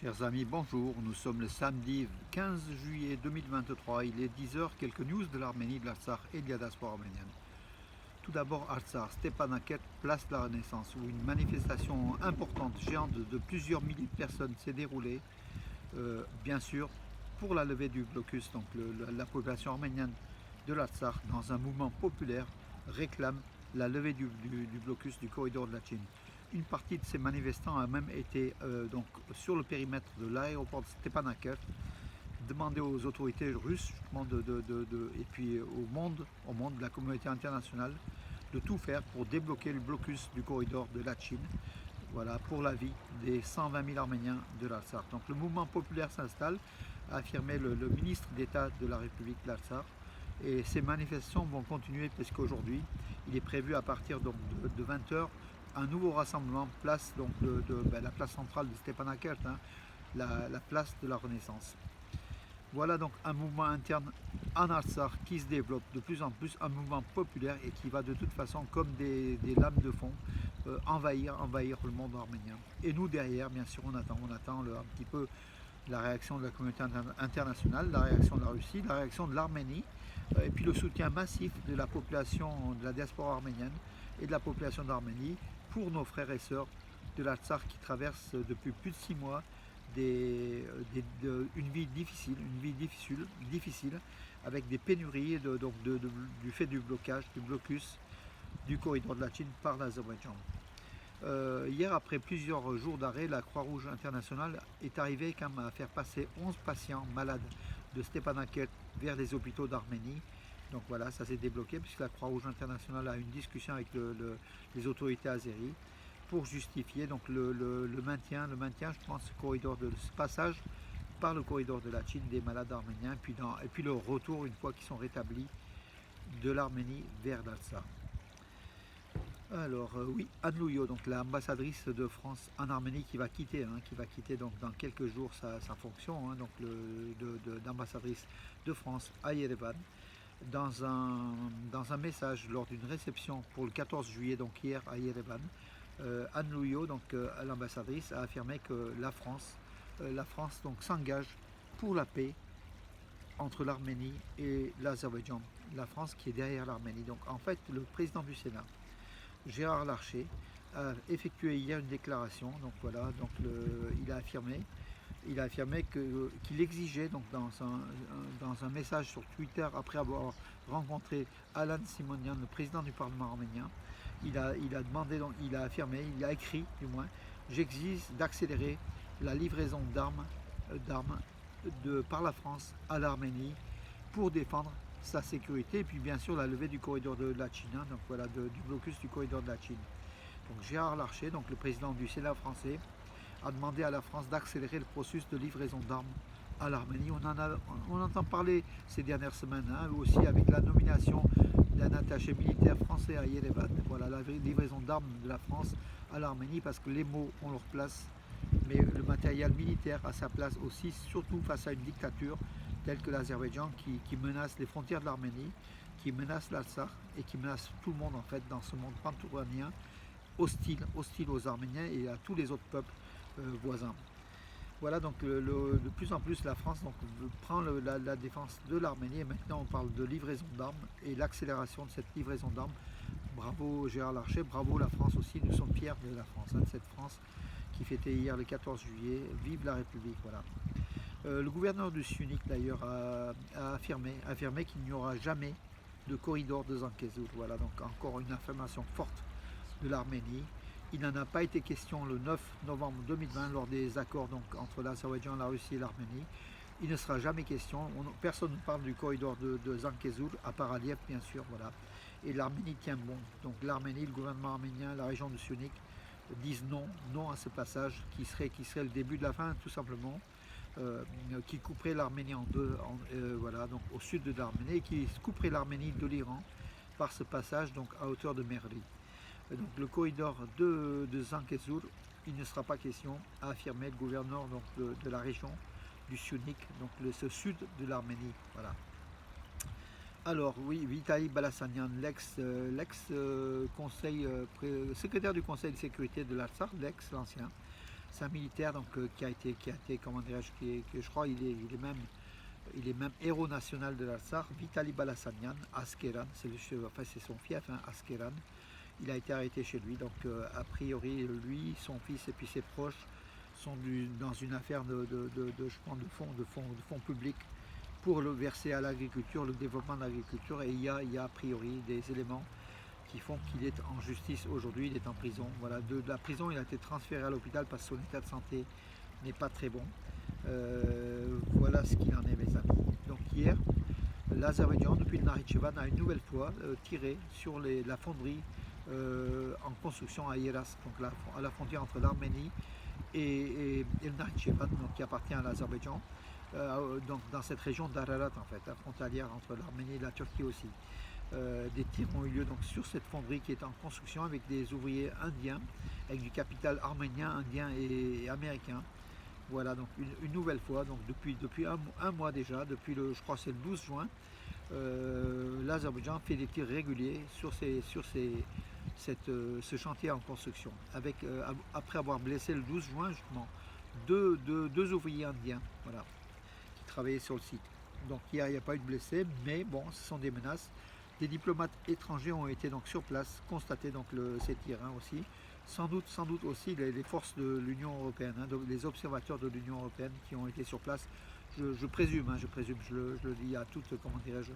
Chers amis, bonjour. Nous sommes le samedi 15 juillet 2023. Il est 10 heures. Quelques news de l'Arménie, de l'Artsakh et de la diaspora arménienne. Tout d'abord, Artsakh, Stepanakert, place de la Renaissance, où une manifestation importante, géante de plusieurs milliers de personnes s'est déroulée. Bien sûr, pour la levée du blocus, donc la population arménienne de l'Artsakh, dans un mouvement populaire, réclame la levée du blocus du corridor de la Chine. Une partie de ces manifestants a même été donc sur le périmètre de l'aéroport de Stepanakert, demander aux autorités russes et puis au monde de la communauté internationale de tout faire pour débloquer le blocus du corridor de la Chine, voilà, pour la vie des 120 000 Arméniens de l'Artsakh. Donc le mouvement populaire s'installe, a affirmé le ministre d'État de la République de l'Artsakh. Et ces manifestations vont continuer puisqu'aujourd'hui, il est prévu à partir de 20 h un nouveau rassemblement, place donc la place centrale de Stepanakert, hein, la place de la Renaissance. Voilà donc un mouvement interne en Artsakh qui se développe de plus en plus, un mouvement populaire et qui va de toute façon comme des lames de fond envahir le monde arménien. Et nous derrière, bien sûr, on attend un petit peu la réaction de la communauté internationale, la réaction de la Russie, la réaction de l'Arménie, et puis le soutien massif de la population de la diaspora arménienne et de la population d'Arménie pour nos frères et sœurs de l'Artsakh qui traversent depuis plus de 6 mois une vie difficile, avec des pénuries du fait du blocus du corridor de la Chine par l'Azerbaïdjan. Hier, après plusieurs jours d'arrêt, la Croix-Rouge internationale est arrivée quand même à faire passer 11 patients malades de Stepanakert vers les hôpitaux d'Arménie. Donc voilà, ça s'est débloqué puisque la Croix-Rouge internationale a eu une discussion avec les autorités azéries pour justifier donc le maintien, je pense, ce passage par le corridor de la Chine des malades arméniens et puis le retour, une fois qu'ils sont rétablis, de l'Arménie vers l'Artsakh. Alors oui, Anne Louillot, donc l'ambassadrice de France en Arménie qui va quitter donc dans quelques jours sa fonction, hein, donc d'ambassadrice de France à Yerevan, dans un message lors d'une réception pour le 14 juillet, donc hier à Yerevan, Anne Louillot, donc l'ambassadrice, a affirmé que la France donc s'engage pour la paix entre l'Arménie et l'Azerbaïdjan. La France qui est derrière l'Arménie. Donc en fait, le président du Sénat, Gérard Larcher, a effectué hier une déclaration. Donc voilà, donc il a affirmé qu'il exigeait, donc dans un message sur Twitter, après avoir rencontré Alan Simonian, le président du Parlement arménien, il a écrit du moins, j'exige d'accélérer la livraison d'armes par la France à l'Arménie pour défendre sa sécurité et puis bien sûr la levée du corridor de la Chine, hein, donc voilà, du blocus du corridor de la Chine. Donc Gérard Larcher, donc le président du Sénat français, a demandé à la France d'accélérer le processus de livraison d'armes à l'Arménie. On entend parler ces dernières semaines, hein, aussi avec la nomination d'un attaché militaire français à Yerevan. Voilà, la livraison d'armes de la France à l'Arménie, parce que les mots ont leur place, mais le matériel militaire a sa place aussi, surtout face à une dictature telle que l'Azerbaïdjan qui menace les frontières de l'Arménie, qui menace l'Artsakh et qui menace tout le monde en fait dans ce monde pantouranien, hostile aux Arméniens et à tous les autres peuples voisins. Voilà, donc de plus en plus la France donc, prend la défense de l'Arménie et maintenant on parle de livraison d'armes et l'accélération de cette livraison d'armes. Bravo Gérard Larcher, bravo la France aussi, nous sommes fiers de la France, hein, de cette France qui fêtait hier le 14 juillet, vive la République, voilà. Le gouverneur du Syunik d'ailleurs a affirmé qu'il n'y aura jamais de corridor de Zangezur, voilà, donc encore une affirmation forte de l'Arménie. Il n'en a pas été question le 9 novembre 2020 lors des accords donc, entre l'Azerbaïdjan, la Russie et l'Arménie. Il ne sera jamais question, personne ne parle du corridor de Zangezur, à part Aliyev bien sûr, voilà. Et l'Arménie tient bon. Donc l'Arménie, le gouvernement arménien, la région du Syunik disent non à ce passage qui serait le début de la fin tout simplement, qui couperait l'Arménie en deux, voilà, donc au sud de l'Arménie, et qui couperait l'Arménie de l'Iran par ce passage donc à hauteur de Merli. Donc le corridor de Zangezur, il ne sera pas question, a affirmé le gouverneur donc, de la région du Syunik, donc ce sud de l'Arménie. Voilà. Alors oui, Vitaly Balassanian, secrétaire du Conseil de sécurité de l'Artsakh, l'ancien, C'est un militaire donc, qui a été, comment dirais-je, je crois il est même héros national de l'Artsakh, Vitaly Balassanian, Askeran, c'est son fief, hein, Askeran. Il a été arrêté chez lui, donc a priori lui, son fils et puis ses proches sont dans une affaire je pense, de fonds publics pour le verser à l'agriculture, le développement de l'agriculture, et il y a a priori des éléments qui font qu'il est en justice aujourd'hui, il est en prison. Voilà, de la prison, il a été transféré à l'hôpital parce que son état de santé n'est pas très bon. Voilà ce qu'il en est, mes amis. Donc hier, l'Azerbaïdjan, depuis le Nakhitchevan, a une nouvelle fois tiré sur la fonderie en construction à Yeras, donc à la frontière entre l'Arménie et le Nakhitchevan, donc qui appartient à l'Azerbaïdjan, donc dans cette région d'Ararat en fait, la frontalière entre l'Arménie et la Turquie aussi. Des tirs ont eu lieu donc sur cette fonderie qui est en construction avec des ouvriers indiens, avec du capital arménien, indien et américain. Voilà, donc une nouvelle fois, donc depuis un mois déjà, depuis je crois c'est le 12 juin, l'Azerbaïdjan fait des tirs réguliers sur ce chantier en construction, après avoir blessé le 12 juin justement deux ouvriers indiens, voilà, qui travaillaient sur le site. Donc hier il n'y a pas eu de blessés, mais bon, ce sont des menaces. Des diplomates étrangers ont été donc sur place, constater donc ces tirs aussi. Sans doute aussi les forces de l'Union européenne, hein, les observateurs de l'Union européenne qui ont été sur place. Je présume, je le dis à toutes, comment dirais-je,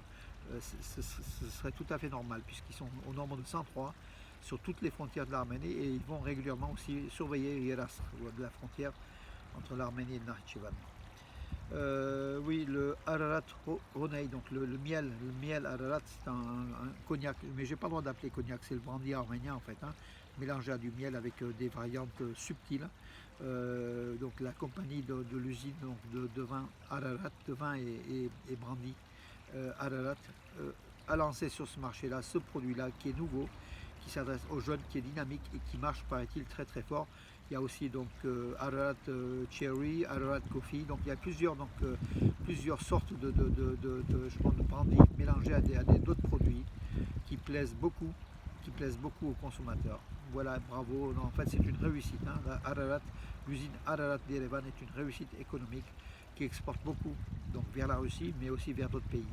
ce serait tout à fait normal puisqu'ils sont au nombre de 103 sur toutes les frontières de l'Arménie et ils vont régulièrement aussi surveiller Yeras, de la frontière entre l'Arménie et le Nakhitchevan. Oui, le Ararat Ronei, donc le miel Ararat, c'est un cognac, mais j'ai pas le droit d'appeler cognac, c'est le brandy arménien en fait, hein, mélangé à du miel avec des variantes subtiles. Donc la compagnie de l'usine de vin Ararat, de vin et brandy Ararat, a lancé sur ce marché-là ce produit-là qui est nouveau, qui s'adresse aux jeunes, qui est dynamique et qui marche, paraît-il, très très fort. Il y a aussi donc Ararat Cherry, Ararat Coffee, donc il y a plusieurs sortes je pense, de brandy mélangés à d'autres produits qui plaisent beaucoup aux consommateurs. Voilà, bravo. Non, en fait, c'est une réussite. Hein. L'usine Ararat d'Erevan est une réussite économique qui exporte beaucoup donc vers la Russie, mais aussi vers d'autres pays.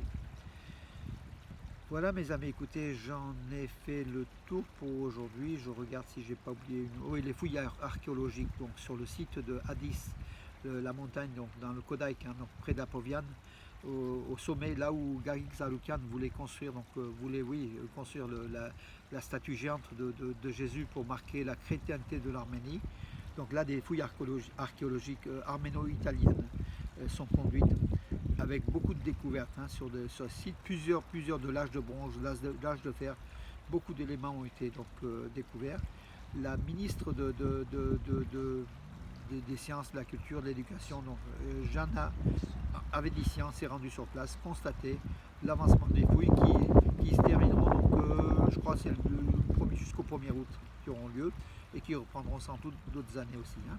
Voilà mes amis, écoutez, j'en ai fait le tour pour aujourd'hui. Je regarde si j'ai pas oublié oui, les fouilles archéologiques donc sur le site de Hadis, la montagne donc dans le Kodaïk, hein, donc près d'Apovian, au sommet, là où Gagik Zaloukian voulait construire, construire la statue géante de Jésus pour marquer la chrétienté de l'Arménie. Donc là, des fouilles archéologiques arméno-italiennes sont conduites, avec beaucoup de découvertes hein, sur ce site, plusieurs de l'âge de bronze, l'âge de fer, beaucoup d'éléments ont été donc découverts. La ministre des sciences, de la culture, de l'éducation, donc Jana Avedissian s'est rendue sur place, constater l'avancement des fouilles qui se termineront donc je crois que c'est jusqu'au 1er août qui auront lieu et qui reprendront sans doute d'autres années aussi. Hein.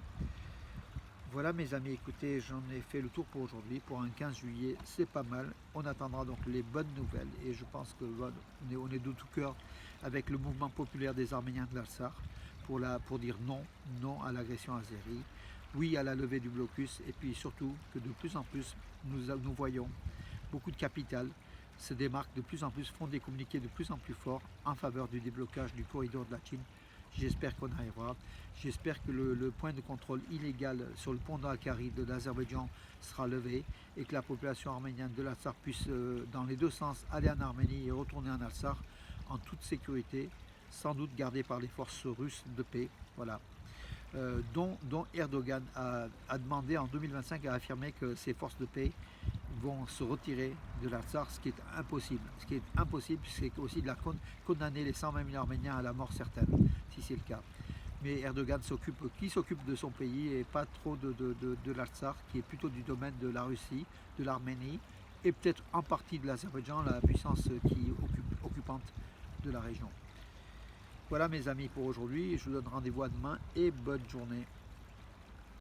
Voilà mes amis, écoutez, j'en ai fait le tour pour aujourd'hui. Pour un 15 juillet, c'est pas mal. On attendra donc les bonnes nouvelles et je pense que on est de tout cœur avec le mouvement populaire des Arméniens de l'Artsakh pour dire non à l'agression azérie, oui à la levée du blocus et puis surtout que de plus en plus nous voyons beaucoup de capitales se démarquent de plus en plus, font des communiqués de plus en plus forts en faveur du déblocage du corridor de la Chine. J'espère qu'on arrivera. J'espère que le point de contrôle illégal sur le pont d'Akari de l'Azerbaïdjan sera levé et que la population arménienne de l'Artsakh puisse, dans les deux sens, aller en Arménie et retourner en Artsakh en toute sécurité, sans doute gardée par les forces russes de paix. Voilà. Dont Erdogan a demandé en 2025, a affirmé que ces forces de paix vont se retirer de l'Artsakh, ce qui est impossible. Ce qui est impossible, c'est aussi de condamner les 120 000 Arméniens à la mort certaine, si c'est le cas. Mais Erdogan s'occupe de son pays et pas trop de l'Artsakh, qui est plutôt du domaine de la Russie, de l'Arménie, et peut-être en partie de l'Azerbaïdjan, la puissance qui occupante de la région. Voilà mes amis pour aujourd'hui, je vous donne rendez-vous à demain et bonne journée.